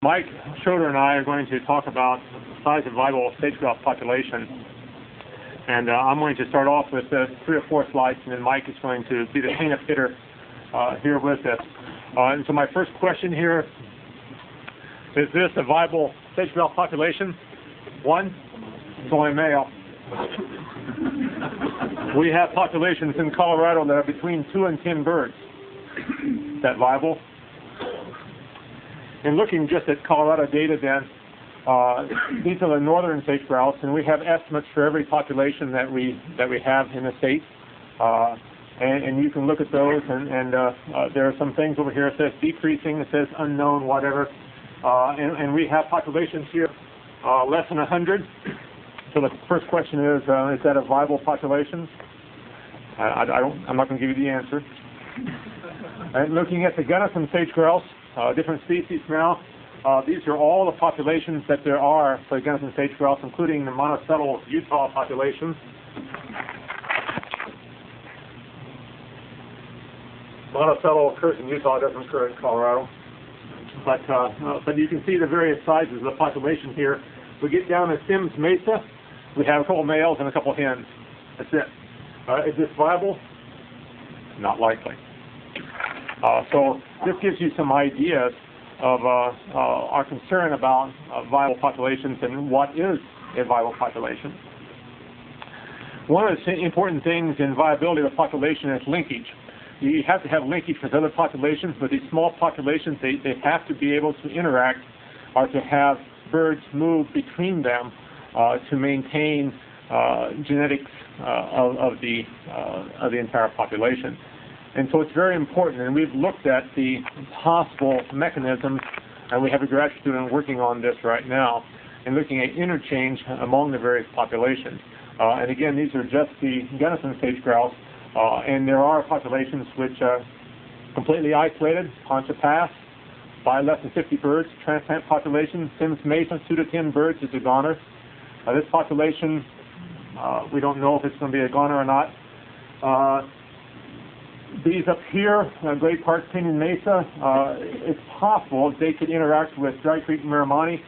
Mike, Schroeder, and I are going to talk about the size of viable sage-grouse population. And I'm going to start off with 3 or 4 slides, and then Mike is going to be the cleanup hitter here with us. And so my first question here, is this a viable sage-grouse population? 1, it's only male. We have populations in Colorado that are between 2 and 10 birds. Is that viable? And looking just at Colorado data then, these are the northern sage-grouse, and we have estimates for every population that we have in the state. And you can look at those, and there are some things over here. It says decreasing, it says unknown, whatever. And we have populations here less than 100. So the first question is that a viable population? I'm not going to give you the answer. And looking at the Gunnison sage-grouse, different species now. These are all the populations that there are for the Gunnison sage-grouse, including the Monticello, Utah population. Monticello occurs in Utah, it doesn't occur in Colorado. But you can see the various sizes of the population here. We get down to Sims Mesa, we have a couple males and a couple hens. That's it. Is this viable? Not likely. So this gives you some ideas of our concern about viable populations and what is a viable population. One of the important things in viability of a population is linkage. You have to have linkage with other populations, but these small populations, they have to be able to interact or to have birds move between them to maintain genetics of the entire population. And so it's very important, and we've looked at the possible mechanisms, and we have a graduate student working on this right now, and looking at interchange among the various populations. And again, these are just the Gunnison sage-grouse, and there are populations which are completely isolated, Poncha Pass, by less than 50 birds, transplant population, Sims Mesa, 2 to 10 birds is a goner. This population, we don't know if it's going to be a goner or not. These up here, Great Park, Pinyon Mesa, it's possible they could interact with Dry Creek and Mirramani.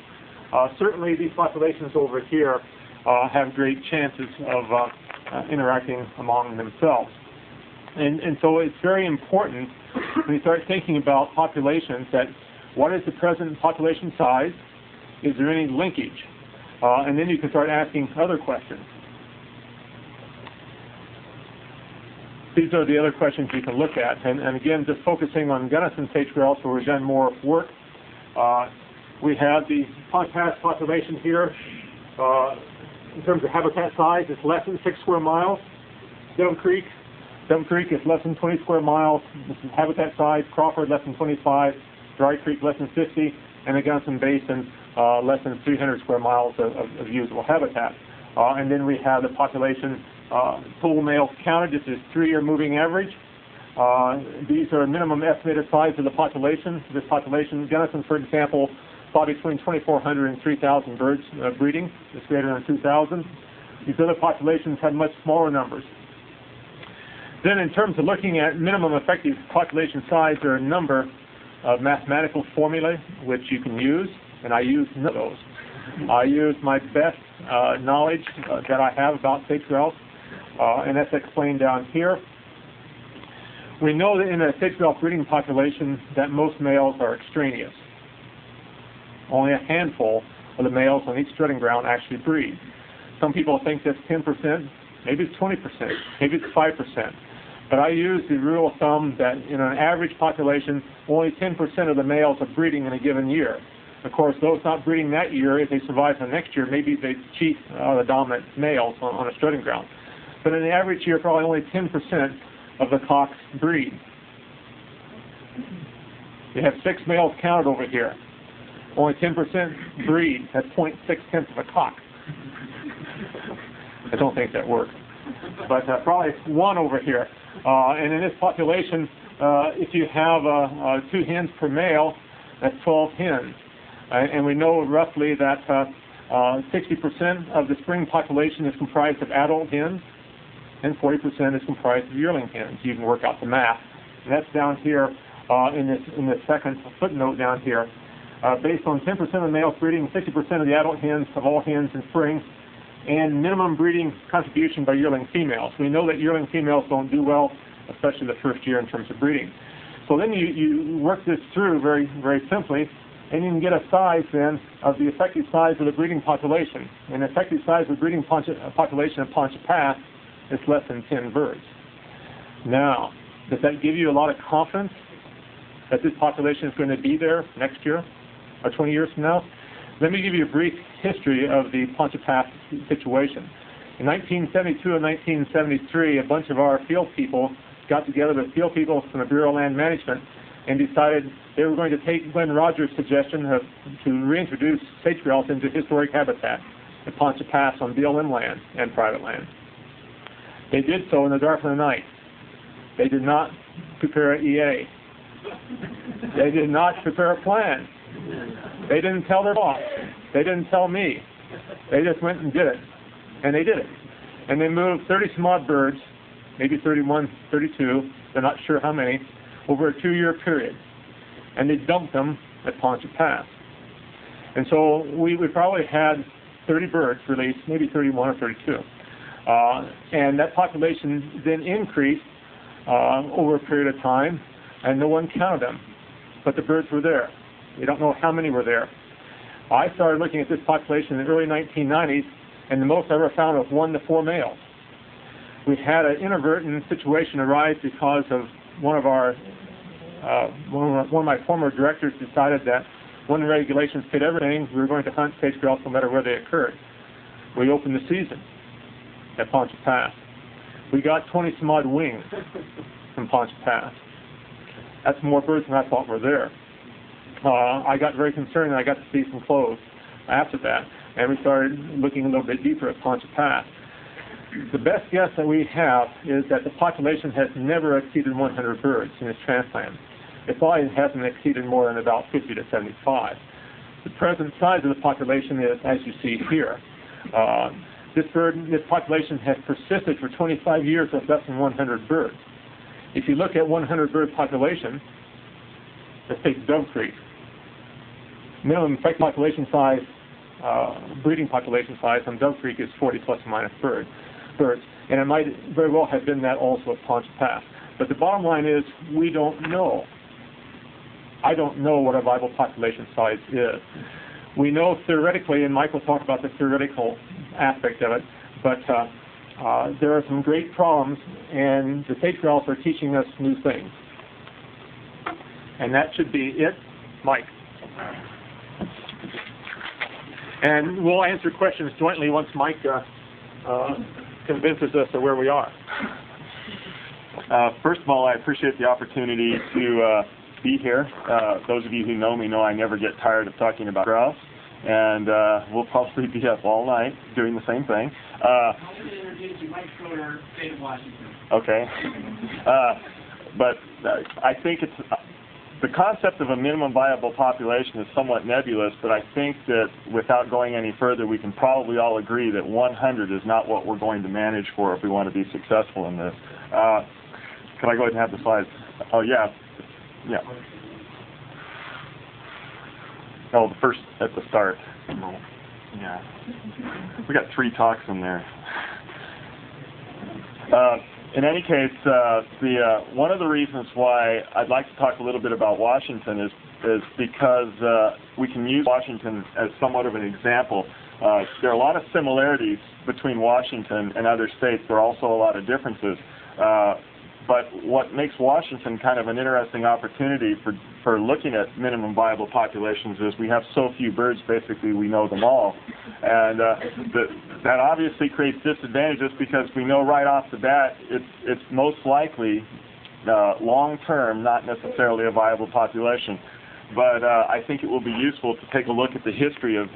Certainly these populations over here have great chances of interacting among themselves. And so it's very important when you start thinking about populations that what is the present population size? Is there any linkage? And then you can start asking other questions. These are the other questions you can look at. And again, just focusing on Gunnison sage-grouse, where we've done more work. We have the Poncha Pass population here. In terms of habitat size, it's less than 6 square miles. Devil Creek is less than 20 square miles. This is habitat size. Crawford, less than 25. Dry Creek, less than 50. And the Gunnison Basin, less than 300 square miles of usable habitat. And then we have the population total males counted. This is 3-year moving average. These are minimum estimated size of the population. This population, Gunnison, for example, saw between 2,400 and 3,000 birds breeding. It's greater than 2,000. These other populations had much smaller numbers. Then in terms of looking at minimum effective population size, there are a number of mathematical formulae which you can use, and I use none of those. I use my best knowledge that I have about sage-grouse, and that's explained down here. We know that in a sage-grouse breeding population that most males are extraneous. Only a handful of the males on each strutting ground actually breed. Some people think that's 10%, maybe it's 20%, maybe it's 5%. But I use the rule of thumb that in an average population, only 10% of the males are breeding in a given year. Of course, those not breeding that year, if they survive the next year, maybe they cheat the dominant males on a strutting ground. But in the average year, probably only 10% of the cocks breed. You have 6 males counted over here. Only 10% breed. That's 0.6 of a cock. I don't think that works. But probably 1 over here. And in this population, if you have 2 hens per male, that's 12 hens. And we know roughly that 60% of the spring population is comprised of adult hens, and 40% is comprised of yearling hens. You can work out the math. And that's down here in this second footnote down here. based on 10% of the males breeding, 60% of the adult hens of all hens in spring, and minimum breeding contribution by yearling females. We know that yearling females don't do well, especially the first year in terms of breeding. So then you work this through very, very simply, and you can get a size then of the effective size of the breeding population. And the effective size of the breeding population of Poncha Pass is less than 10 birds. Now, does that give you a lot of confidence that this population is going to be there next year or 20 years from now? Let me give you a brief history of the Poncha Pass situation. In 1972 and 1973, a bunch of our field people got together with field people from the Bureau of Land Management and decided they were going to take Glenn Rogers' suggestion to reintroduce sage grouse into historic habitat at Poncha Pass on BLM land and private land. They did so in the dark of the night. They did not prepare an EA. They did not prepare a plan. They didn't tell their boss. They didn't tell me. They just went and did it. And they did it. And they moved 30-some-odd birds, maybe 31, 32, they're not sure how many, over a 2-year period. And they dumped them at Poncha Pass. And so we probably had 30 birds released, maybe 31 or 32. And that population then increased over a period of time, and no one counted them. But the birds were there. We don't know how many were there. I started looking at this population in the early 1990s, and the most I ever found was 1 to 4 males. We had an inadvertent situation arise because of one of my former directors decided that when the regulations fit everything, we were going to hunt sage grouse no matter where they occurred. We opened the season at Poncha Pass. We got 20-some-odd wings from Poncha Pass. That's more birds than I thought were there. I got very concerned, and I got to see some clothes after that, and we started looking a little bit deeper at Poncha Pass. The best guess that we have is that the population has never exceeded 100 birds in its transplant. It probably hasn't exceeded more than about 50 to 75. The present size of the population is, as you see here. This population has persisted for 25 years with less than 100 birds. If you look at 100 bird population, let's take Dove Creek. Minimum effective population size, breeding population size on Dove Creek is 40 plus or minus birds. And it might very well have been that also at Poncha Pass. But the bottom line is, we don't know. I don't know what a viable population size is. We know theoretically, and Mike will talk about the theoretical aspect of it, but there are some great problems, and the sage grouse are teaching us new things. And that should be it. Mike. And we'll answer questions jointly once Mike convinces us of where we are. First of all, I appreciate the opportunity to be here. Those of you who know me know I never get tired of talking about grouse, and we'll probably be up all night doing the same thing. I'm going to introduce you, Mike Schroeder, State of Washington. Okay. But I think it's the concept of a minimum viable population is somewhat nebulous, but I think that without going any further, we can probably all agree that 100 is not what we're going to manage for if we want to be successful in this. Can I go ahead and have the slides? Oh, yeah. Yeah. Oh, the first at the start. Yeah. We got 3 talks in there. In any case, one of the reasons why I'd like to talk a little bit about Washington is because we can use Washington as somewhat of an example. There are a lot of similarities between Washington and other states. There are also a lot of differences. But what makes Washington kind of an interesting opportunity for looking at minimum viable populations is we have so few birds, basically we know them all. And that obviously creates disadvantages because we know right off the bat it's most likely long-term, not necessarily a viable population. But I think it will be useful to take a look at the history of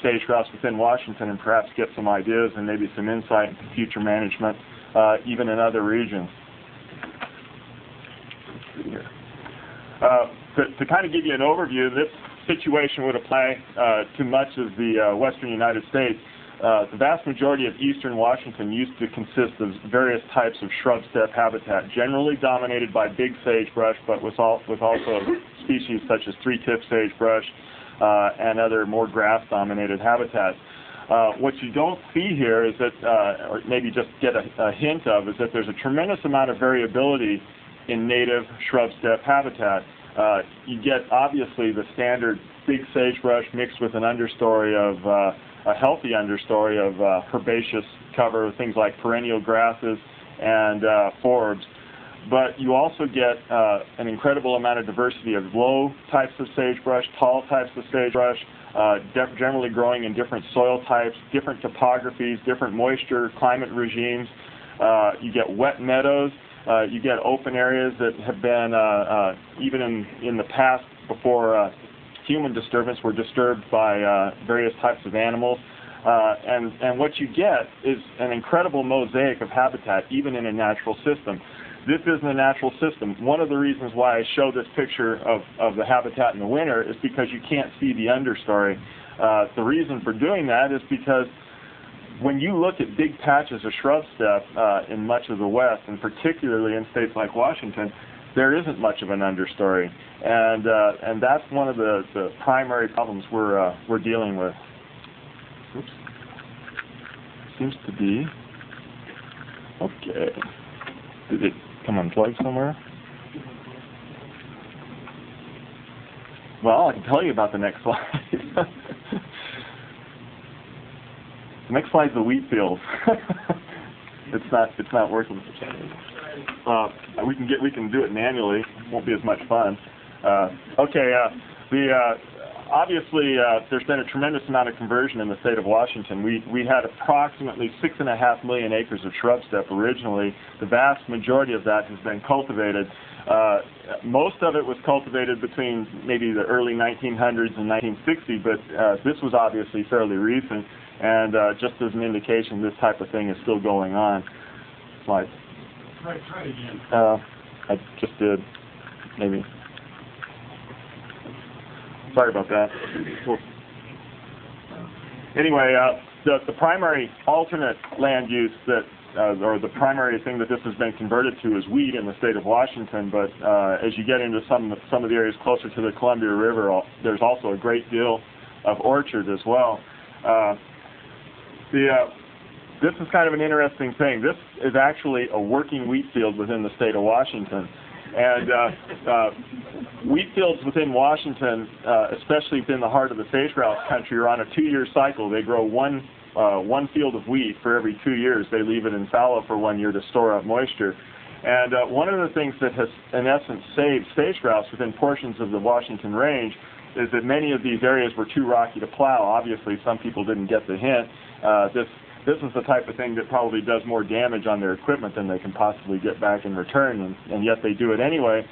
sage grouse within Washington and perhaps get some ideas and maybe some insight into future management, even in other regions. To kind of give you an overview, this situation would apply to much of the western United States. The vast majority of eastern Washington used to consist of various types of shrub steppe habitat, generally dominated by big sagebrush, but with also species such as three-tip sagebrush, and other more grass-dominated habitats. What you don't see here is that, or maybe just get a hint of, is that there's a tremendous amount of variability in native shrub steppe habitat. You get, obviously, the standard big sagebrush mixed with an understory of, a healthy understory of herbaceous cover, things like perennial grasses and forbs. But you also get an incredible amount of diversity of low types of sagebrush, tall types of sagebrush, generally growing in different soil types, different topographies, different moisture, climate regimes. You get wet meadows. You get open areas that have been, even in the past, before human disturbance, were disturbed by various types of animals. And what you get is an incredible mosaic of habitat, even in a natural system. This isn't a natural system. One of the reasons why I show this picture of the habitat in the winter is because you can't see the understory. The reason for doing that is because when you look at big patches of shrub steppe in much of the West, and particularly in states like Washington, there isn't much of an understory, and that's one of the primary problems we're dealing with. Oops. Seems to be okay. Did it come unplugged somewhere? Well, I can tell you about the next slide. The next slide's the wheat field. It's not working. We can do it manually. It won't be as much fun. Obviously, there's been a tremendous amount of conversion in the state of Washington. We had approximately 6.5 million acres of shrub steppe originally. The vast majority of that has been cultivated. Most of it was cultivated between maybe the early 1900s and 1960, but this was obviously fairly recent. And just as an indication, this type of thing is still going on. Slide. Try again. I just did. Maybe. Sorry about that. Anyway, the primary alternate land use that, or the primary thing that this has been converted to is wheat in the state of Washington. But as you get into some of the areas closer to the Columbia River, there's also a great deal of orchard as well. This is kind of an interesting thing. This is actually a working wheat field within the state of Washington. And wheat fields within Washington, especially within the heart of the sage-grouse country, are on a 2-year cycle. They grow one field of wheat for every 2 years. They leave it in fallow for 1 year to store up moisture. And one of the things that has, in essence, saved sage-grouse within portions of the Washington range is that many of these areas were too rocky to plow. Obviously, some people didn't get the hint. This is the type of thing that probably does more damage on their equipment than they can possibly get back in return, and yet they do it anyway.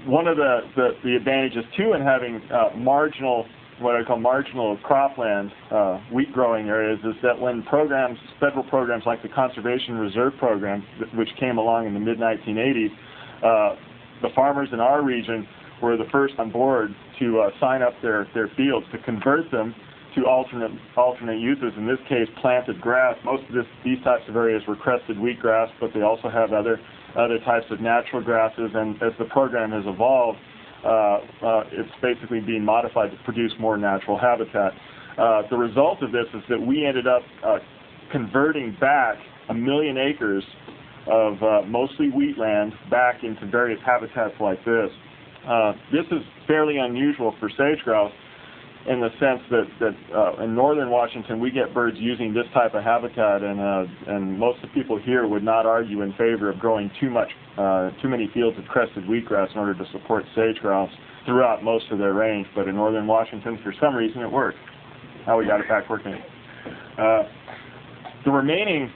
One of the advantages, too, in having what I call marginal cropland, wheat growing areas, is that when federal programs like the Conservation Reserve Program, which came along in the mid-1980s, the farmers in our region were the first on board to sign up their fields to convert them to alternate uses. In this case, planted grass. Most of these types of areas were crested wheatgrass, but they also have other types of natural grasses. And as the program has evolved, it's basically being modified to produce more natural habitat. The result of this is that we ended up converting back 1 million acres of mostly wheatland back into various habitats like this. This is fairly unusual for sage-grouse, in the sense that in northern Washington we get birds using this type of habitat, and most of the people here would not argue in favor of growing too many fields of crested wheatgrass in order to support sage-grouse throughout most of their range. But in northern Washington, for some reason, it worked. Now we got it back working. The remaining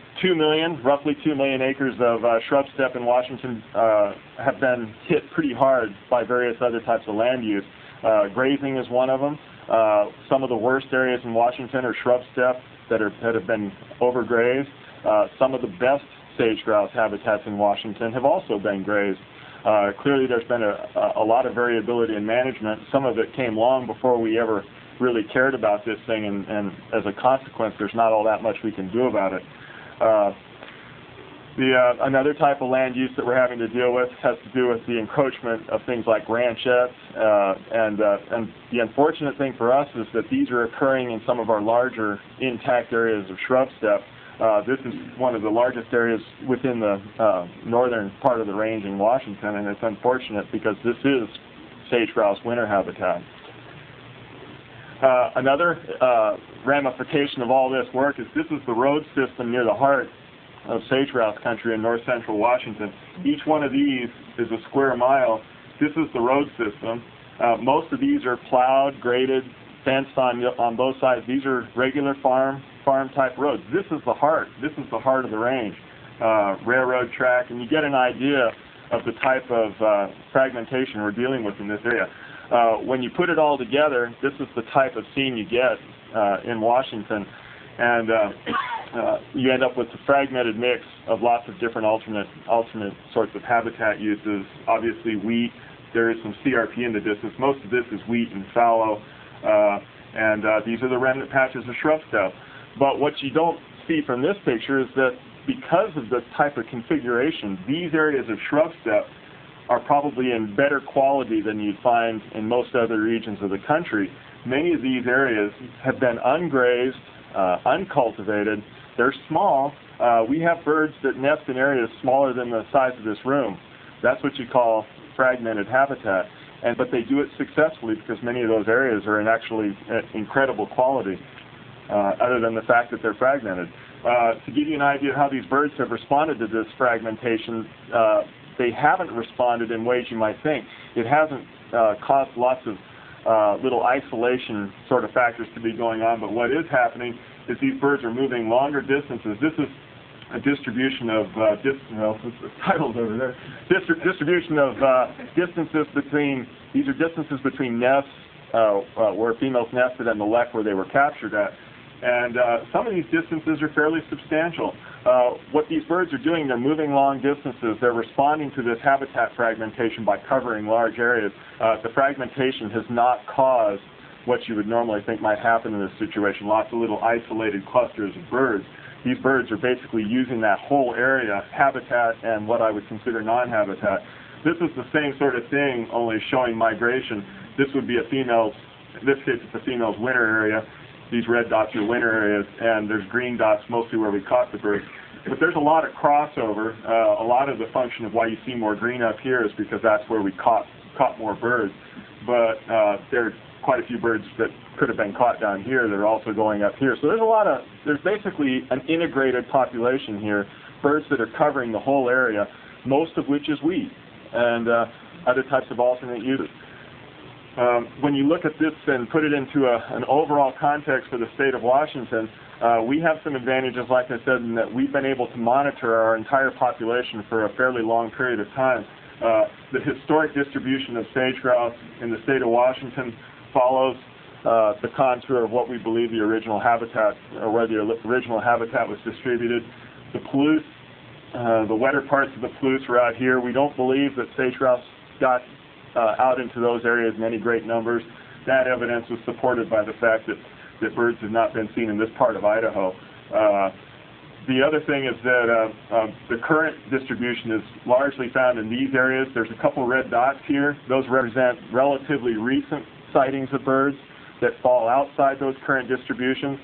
roughly 2 million acres of shrub steppe in Washington have been hit pretty hard by various other types of land use. Grazing is one of them. Some of the worst areas in Washington are shrub steppe that have been overgrazed. Some of the best sage-grouse habitats in Washington have also been grazed. Clearly there's been a lot of variability in management. Some of it came long before we ever really cared about this thing, and as a consequence, there's not all that much we can do about it. Another type of land use that we're having to deal with has to do with the encroachment of things like ranchettes, and the unfortunate thing for us is that these are occurring in some of our larger intact areas of shrub steppe. This is one of the largest areas within the northern part of the range in Washington, and it's unfortunate because this is sage grouse winter habitat. Another ramification of all this work is this is the road system near the heart of sage grouse country in north central Washington. Each one of these is a square mile. This is the road system. Most of these are plowed, graded, fenced on both sides. These are regular farm type roads. This is the heart. This is the heart of the range. Railroad track, and you get an idea of the type of fragmentation we're dealing with in this area. When you put it all together, this is the type of scene you get in Washington. And you end up with a fragmented mix of lots of different alternate sorts of habitat uses. Obviously wheat, there is some CRP in the distance. Most of this is wheat and fallow, and these are the remnant patches of shrub steppe. But what you don't see from this picture is that because of the type of configuration, these areas of shrub steppe are probably in better quality than you'd find in most other regions of the country. Many of these areas have been ungrazed, uncultivated. They're small. We have birds that nest in areas smaller than the size of this room. That's what you call fragmented habitat. But they do it successfully because many of those areas are in actually incredible quality, other than the fact that they're fragmented. To give you an idea of how these birds have responded to this fragmentation, they haven't responded in ways you might think. It hasn't caused lots of little isolation sort of factors to be going on, but what is happening is these birds are moving longer distances. This is a distribution of the title's over there. Distribution of distances between, these are distances between nests where females nested and the lek where they were captured at. And some of these distances are fairly substantial. What these birds are doing, they're moving long distances. They're responding to this habitat fragmentation by covering large areas. The fragmentation has not caused what you would normally think might happen in this situation, lots of little isolated clusters of birds. These birds are basically using that whole area, habitat and what I would consider non-habitat. This is the same sort of thing, only showing migration. This would be a female's, in this case it's a female's winter area. These red dots are winter areas, and there's green dots mostly where we caught the birds. But there's a lot of crossover. A lot of the function of why you see more green up here is because that's where we caught more birds. But there are quite a few birds that could have been caught down here that are also going up here. So there's basically an integrated population here, birds that are covering the whole area, most of which is wheat, and other types of alternate uses. When you look at this and put it into an overall context for the state of Washington, we have some advantages, like I said, in that we've been able to monitor our entire population for a fairly long period of time. The historic distribution of sage grouse in the state of Washington follows the contour of what we believe the original habitat, or where the original habitat was distributed. The Palouse, the wetter parts of the Palouse are out here. We don't believe that sage grouse got out into those areas in any great numbers. That evidence was supported by the fact that birds have not been seen in this part of Idaho. The other thing is that the current distribution is largely found in these areas. There's a couple red dots here. Those represent relatively recent sightings of birds that fall outside those current distributions.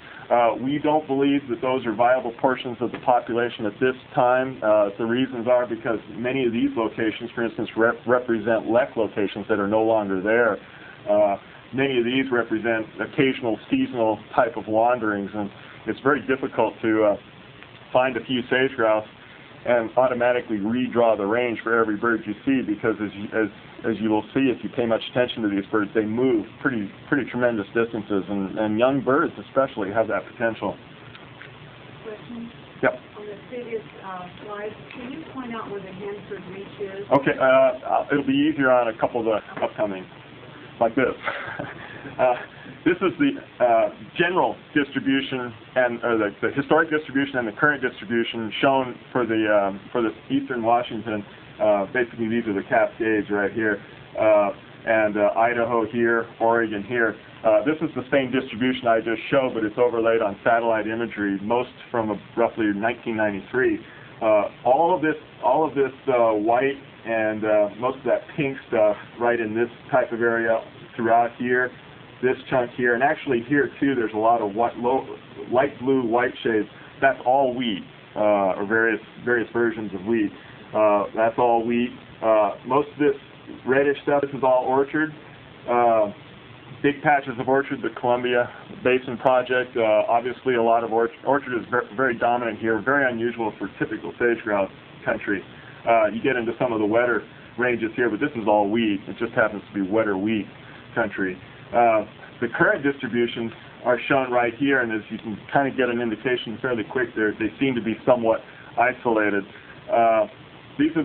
We don't believe that those are viable portions of the population at this time. The reasons are because many of these locations, for instance, represent lek locations that are no longer there. Many of these represent occasional seasonal type of wanderings, and it's very difficult to find a few sage grouse and automatically redraw the range for every bird you see, because as you will see if you pay much attention to these birds, they move pretty tremendous distances, and young birds especially have that potential. Question? Yep. On the previous slide, can you point out where the Hanford Reach is? Okay, it'll be easier on a couple of the upcoming, like this. This is the general distribution and the historic distribution and the current distribution shown for the eastern Washington. Basically, these are the Cascades right here, and Idaho here, Oregon here. This is the same distribution I just showed, but it's overlaid on satellite imagery, most from roughly 1993. all of this white and most of that pink stuff right in this type of area throughout here, this chunk here, and actually here too there's a lot of light blue white shades. That's all wheat, or various versions of wheat. That's all wheat. Most of this reddish stuff, this is all orchard. Big patches of orchard, the Columbia Basin Project. Obviously a lot of orchard is very dominant here, very unusual for typical sage grouse country. You get into some of the wetter ranges here, but this is all wheat. It just happens to be wetter wheat country. The current distributions are shown right here, and as you can kind of get an indication fairly quick there, they seem to be somewhat isolated. These are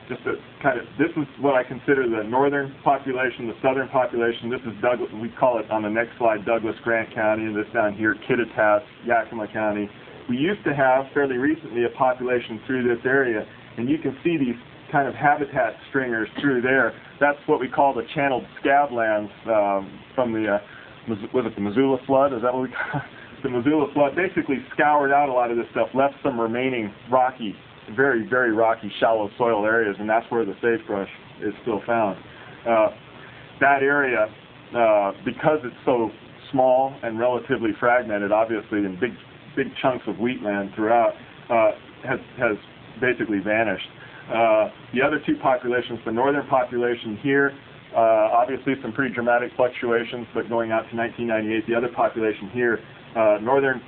this is what I consider the northern population, the southern population. This is Douglas, we call it on the next slide Douglas Grant County, and this down here Kittitas, Yakima County. We used to have fairly recently a population through this area, and you can see these kind of habitat stringers through there. That's what we call the channeled scablands from the, was it the Missoula flood? Is that what we call it? The Missoula flood basically scoured out a lot of this stuff, left some remaining rocky, very, very rocky, shallow soil areas, and that's where the sagebrush is still found. That area, because it's so small and relatively fragmented, obviously, in big chunks of wheatland throughout, has basically vanished. The other two populations, the northern population here, obviously some pretty dramatic fluctuations, but going out to 1998, the other population here, northern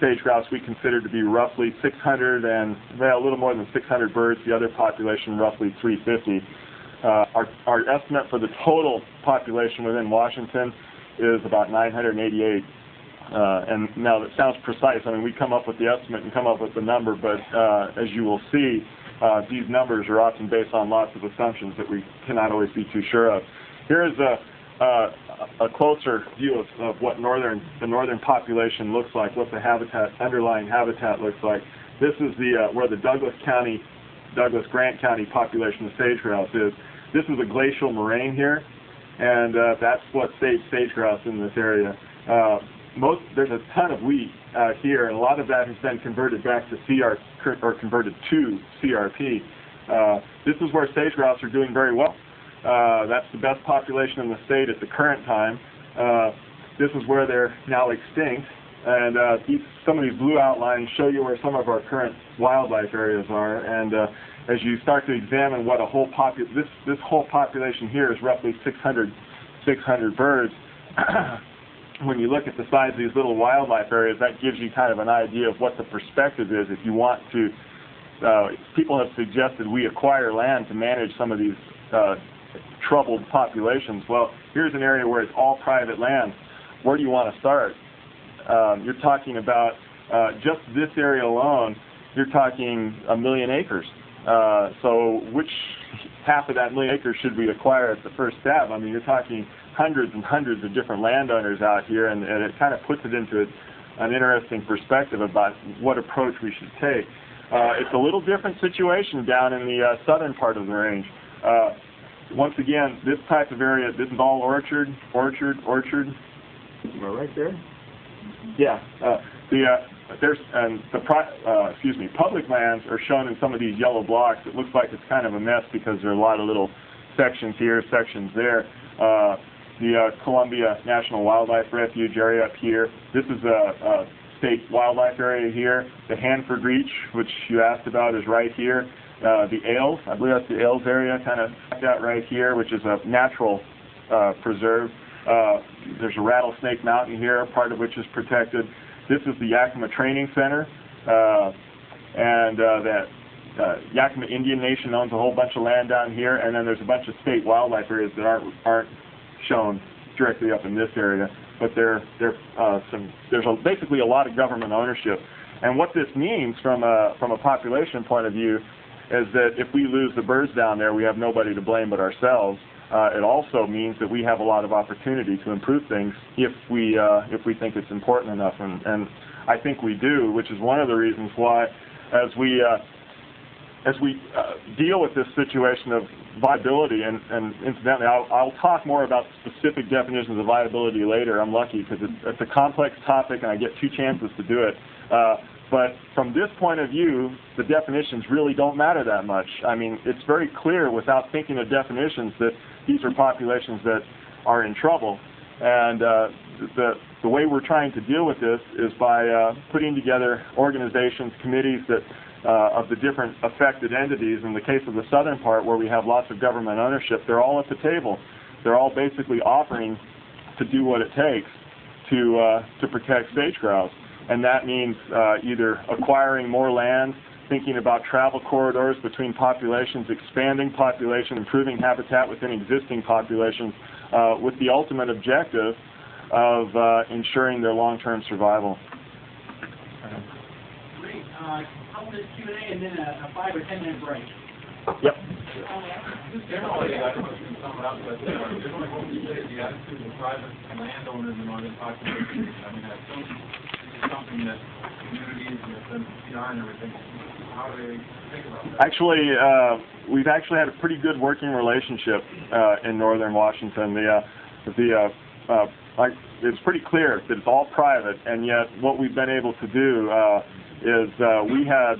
sage grouse we consider to be roughly 600 and, well, a little more than 600 birds, the other population roughly 350. Our estimate for the total population within Washington is about 988. And now that sounds precise. I mean, we come up with the estimate and come up with the number, but as you will see, these numbers are often based on lots of assumptions that we cannot always be too sure of. Here is a closer view of what the northern population looks like, what the underlying habitat looks like. This is where the Douglas Grant County population of sage grouse is. This is a glacial moraine here, and that's what saves sage grouse in this area. There's a ton of wheat here, and a lot of that has been converted back to converted to CRP. This is where sage grouse are doing very well. That's the best population in the state at the current time. This is where they're now extinct, and some of these blue outlines show you where some of our current wildlife areas are. And as you start to examine what this whole population here is roughly 600 birds. When you look at the size of these little wildlife areas, that gives you kind of an idea of what the perspective is if you want to. People have suggested we acquire land to manage some of these troubled populations. Well, here's an area where it's all private land. Where do you want to start? You're talking about just this area alone, you're talking 1 million acres. So which half of that 1 million acres should we acquire at the first stab? I mean, you're talking hundreds and hundreds of different landowners out here, and it kind of puts it into an interesting perspective about what approach we should take. It's a little different situation down in the southern part of the range. Once again, this type of area, this is all orchard. Am I right there? Yeah. Public lands are shown in some of these yellow blocks. It looks like it's kind of a mess because there are a lot of little sections here, sections there. The Columbia National Wildlife Refuge area up here. This is a state wildlife area here. The Hanford Reach, which you asked about, is right here. The Ailes, I believe that's the Ailes area, kind of out right here, which is a natural preserve. There's a Rattlesnake Mountain here, part of which is protected. This is the Yakima Training Center, and that Yakima Indian Nation owns a whole bunch of land down here, and then there's a bunch of state wildlife areas that aren't shown directly up in this area, but there's basically a lot of government ownership. And what this means from a population point of view is that if we lose the birds down there, we have nobody to blame but ourselves. It also means that we have a lot of opportunity to improve things if we think it's important enough, and I think we do, which is one of the reasons why, as we deal with this situation of viability, and incidentally, I'll talk more about specific definitions of viability later. I'm lucky because it's a complex topic, and I get 2 chances to do it. But from this point of view, the definitions really don't matter that much. I mean, it's very clear without thinking of definitions that these are populations that are in trouble. And the way we're trying to deal with this is by putting together organizations, committees that of the different affected entities. In the case of the southern part, where we have lots of government ownership, they're all at the table. They're all basically offering to do what it takes to protect sage grouse. And that means either acquiring more land, thinking about travel corridors between populations, expanding population, improving habitat within existing populations, with the ultimate objective of ensuring their long-term survival. Great. Couple minutes Q&A and then a 5 or 10 minute break. Yep. Generally, I don't know if you can sum it up, but generally what we say is the attitude of private landowners in northern populations. I mean, that's something that communities and the CR and everything, how do they think about that? Actually, we've actually had a pretty good working relationship in northern Washington. It's pretty clear that it's all private, and yet what we've been able to do is we had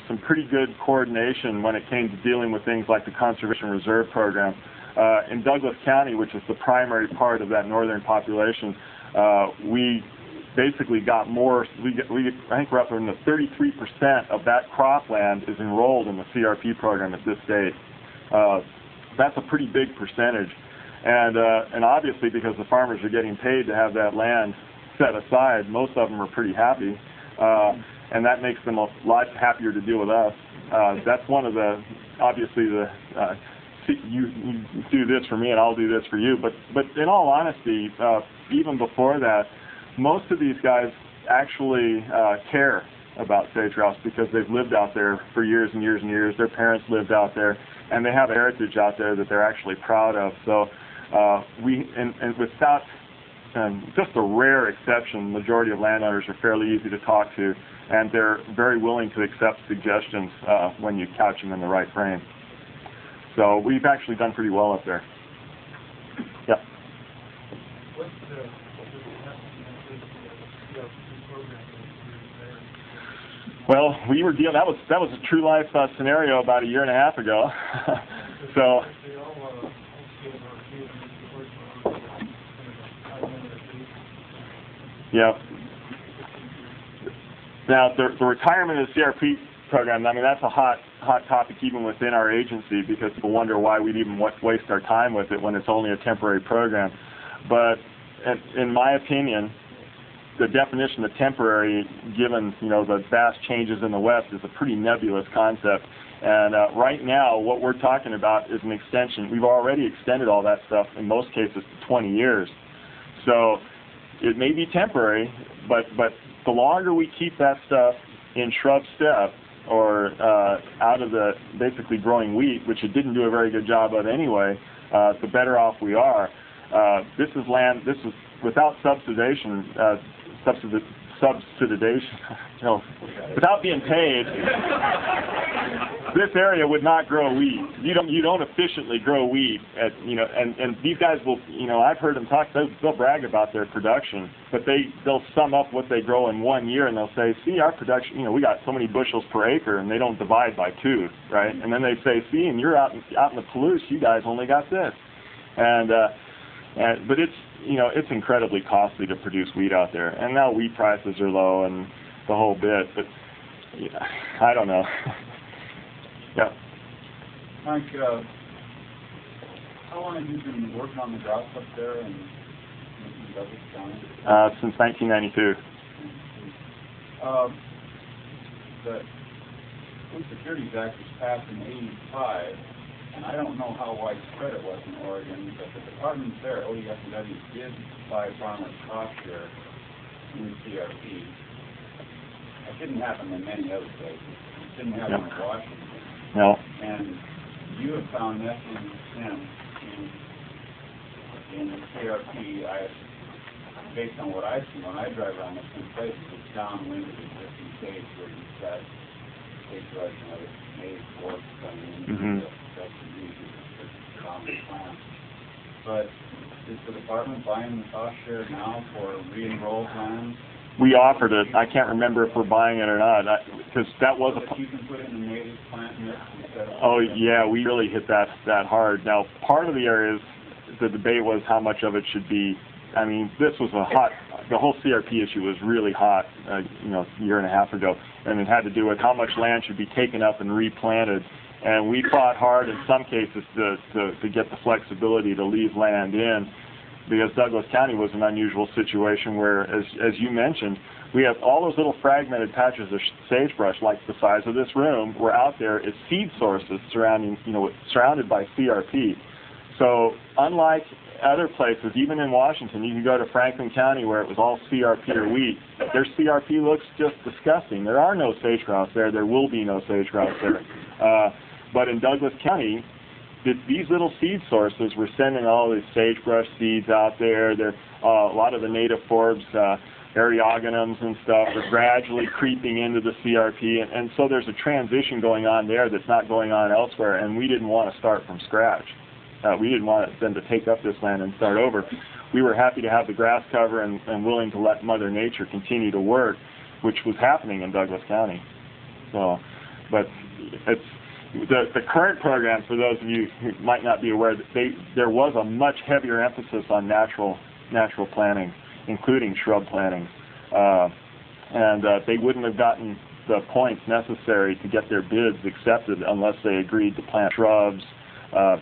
some pretty good coordination when it came to dealing with things like the Conservation Reserve Program. In Douglas County, which is the primary part of that northern population, we basically got more. I think we're up in the 33% of that cropland is enrolled in the CRP program at this stage. That's a pretty big percentage, and obviously because the farmers are getting paid to have that land set aside, most of them are pretty happy. And that makes them a lot happier to deal with us. That's one of the, obviously, you do this for me and I'll do this for you. But in all honesty, even before that, most of these guys actually care about sage grouse because they've lived out there for years and years and years. Their parents lived out there, and they have a heritage out there that they're actually proud of. So without just a rare exception, the majority of landowners are fairly easy to talk to, and they're very willing to accept suggestions when you couch them in the right frame. So we've actually done pretty well up there. Yeah. What's the program? Well, we were dealing. That was a true life scenario about a year and a half ago. So. Yeah. Now, the retirement of the CRP program, I mean, that's a hot topic even within our agency because people wonder why we'd even waste our time with it when it's only a temporary program. But in my opinion, the definition of temporary, given the vast changes in the West, is a pretty nebulous concept. And right now, what we're talking about is an extension. We've already extended all that stuff in most cases to 20 years. So it may be temporary, but the longer we keep that stuff in shrub steppe or out of the basically growing wheat, which it didn't do a very good job of anyway, the better off we are. This is land. This is without subsidization. Without being paid, this area would not grow wheat. You don't efficiently grow wheat and these guys will, I've heard them talk, they'll brag about their production, but they'll sum up what they grow in 1 year and they'll say, see, our production, we got so many bushels per acre, and they don't divide by 2, right? And then they say, see, and you're out in the Palouse, you guys only got this. But it's incredibly costly to produce wheat out there, and now wheat prices are low and the whole bit. But I don't know. Yeah. Mike, how long have you been working on the grouse up there in Douglas County? Since 1992. The Food Securities Act was passed in '85. And I don't know how widespread it was in Oregon, but the departments there, OEFW, did buy farmers' cost share in CRP. That didn't happen in many other places. It didn't happen in Washington. No. And you have found that in CRP, based on what I've seen when I drive around this place, it's downwind of the existing stage where you've got stage direction of it, maize, fork, coming in. That's the common plan. But is the department buying the cost share now for re-enrolled land we offered it. I can't remember if we're buying it or not, because that was a... You can put it in the native plant mix instead of... Oh, yeah, we really hit that hard. Now, part of the areas, the debate was how much of it should be... I mean, this was the whole CRP issue was really hot, a year and a half ago, and it had to do with how much land should be taken up and replanted. And we fought hard in some cases to get the flexibility to leave land in, because Douglas County was an unusual situation where, as you mentioned, we have all those little fragmented patches of sagebrush, like the size of this room, were out there as seed sources surrounded by CRP. So unlike other places, even in Washington, you can go to Franklin County where it was all CRP or wheat. Their CRP looks just disgusting. There are no sage grouse there. There will be no sage grouse there. But in Douglas County, these little seed sources were sending all these sagebrush seeds out there. A lot of the native forbs, Eriogonums and stuff, are gradually creeping into the CRP. And so there's a transition going on there that's not going on elsewhere, and we didn't want to start from scratch. We didn't want them to take up this land and start over. We were happy to have the grass cover and willing to let Mother Nature continue to work, which was happening in Douglas County. So, but it's the current program, for those of you who might not be aware, there was a much heavier emphasis on natural planting, including shrub planting, and they wouldn't have gotten the points necessary to get their bids accepted unless they agreed to plant shrubs,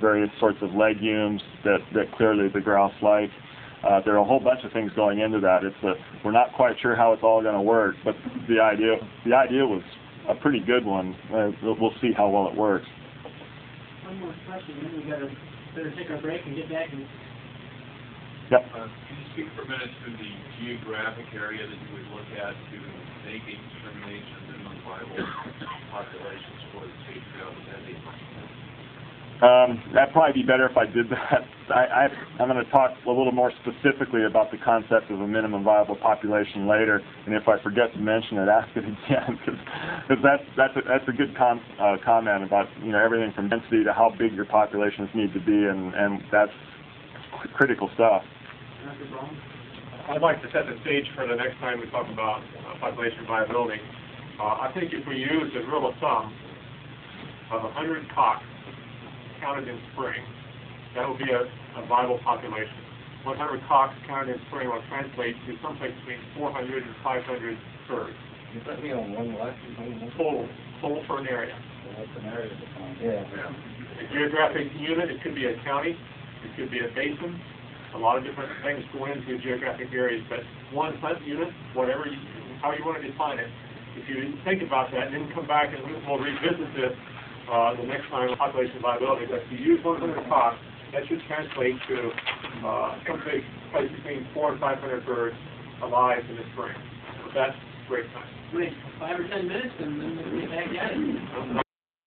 various sorts of legumes that clearly the grouse like. There are a whole bunch of things going into that. We're not quite sure how it's all going to work, but the idea was a pretty good one. We'll see how well it works. One more question, then we better take our break and get back and... Yep. Can you speak for a minute to the geographic area that you would look at to make a determination of minimum viable populations for the state grouse? That'd probably be better if I did that. I'm going to talk a little more specifically about the concept of a minimum viable population later, and if I forget to mention it, ask it again, because that's a good comment about everything from density to how big your populations need to be, and that's critical stuff. Dr. Braun? I'd like to set the stage for the next time we talk about population viability. I think if we use a rule of thumb of 100 cocks counted in spring, that will be a viable population. 100 cocks counted in spring will translate to someplace between 400 and 500 birds. Is that on one lot? Total for an area. That's an area defined. A geographic unit, it could be a county, it could be a basin. A lot of different things go into geographic areas, but one hunt unit, how you want to define it, if you think about that, then come back and we'll revisit this the next time on population viability. But if you use 100 cocks, that should translate to someplace between 400 and 500 birds alive in the spring. So that's great time. Wait, 5 or 10 minutes and then we'll get back at it.